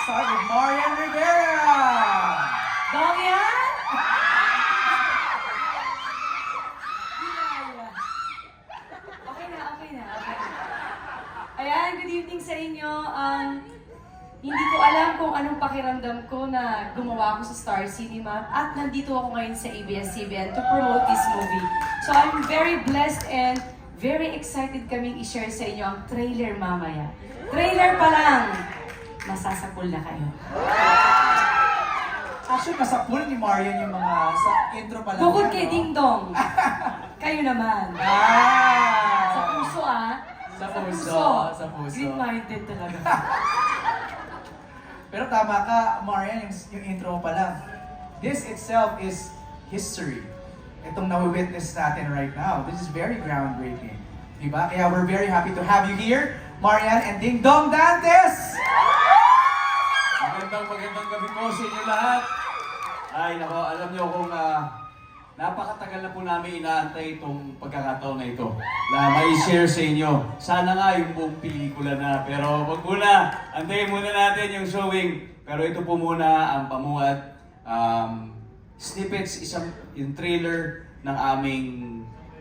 start with Marian Rivera. Dong yan? Okay na, okay na. Ayan, good evening sa inyo. Hindi ko alam kung anong pakiramdam ko na gumawa ako sa Star Cinema at nandito ako ngayon sa ABS-CBN to promote this movie. So I'm very blessed and very excited kaming i-share sa inyo ang trailer mamaya. Trailer pa lang, masasapul na kayo. Actually, masapul ni Marian yung mga sa intro pa lang. Bukod yan, kay no? Ding Dong, kayo naman. Sa puso Sa puso. Sa puso. Green-minded talaga. Pero tama ka, Marian, yung intro pa lang. This itself is history. Itong nawi-witness natin right now. This is very groundbreaking. Diba? Kaya we're very happy to have you here, Marian and Ding Dong Dantes! Magandang gabi po sa inyo lahat. Ay, nako, alam niyo kung napakatagal na po namin inaantay itong pagkakataon na ito na mai-share sa inyo. Sana nga yung buong pelikula na, pero wag muna, antayin muna natin yung showing. Pero ito po muna ang pamuhat. Snippets, yung trailer ng aming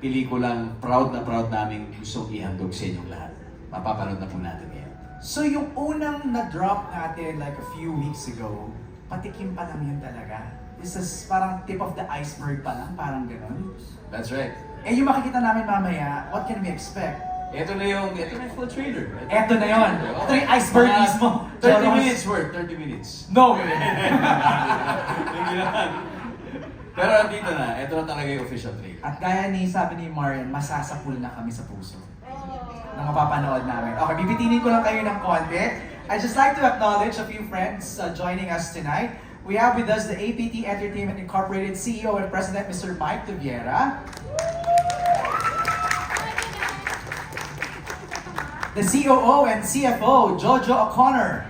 pelikulang proud na proud namin gustong ihandog sa inyong lahat. Mapapanood na po natin ngayon. So yung unang na-drop natin like a few weeks ago, patikim pa lang yan talaga. This is parang tip of the iceberg pa lang, parang gano'n. That's right. Eh yung makikita namin mamaya, what can we expect? Ito na yung full trailer. Eto na yun. Ito yung iceberg Mga mismo. 30 Joros. minutes worth, 30 minutes. No! Hindi naman. Pero andito na, ito na talaga yung official trailer. At gaya ni sabi ni Marian, masasapul na kami sa puso. Na mapapanood namin. Okay, bibitinin ko lang kayo ng konti. I'd just like to acknowledge a few friends joining us tonight. We have with us the APT Entertainment Incorporated CEO and President, Mr. Mike Tuviera. The COO and CFO, Jojo O'Connor.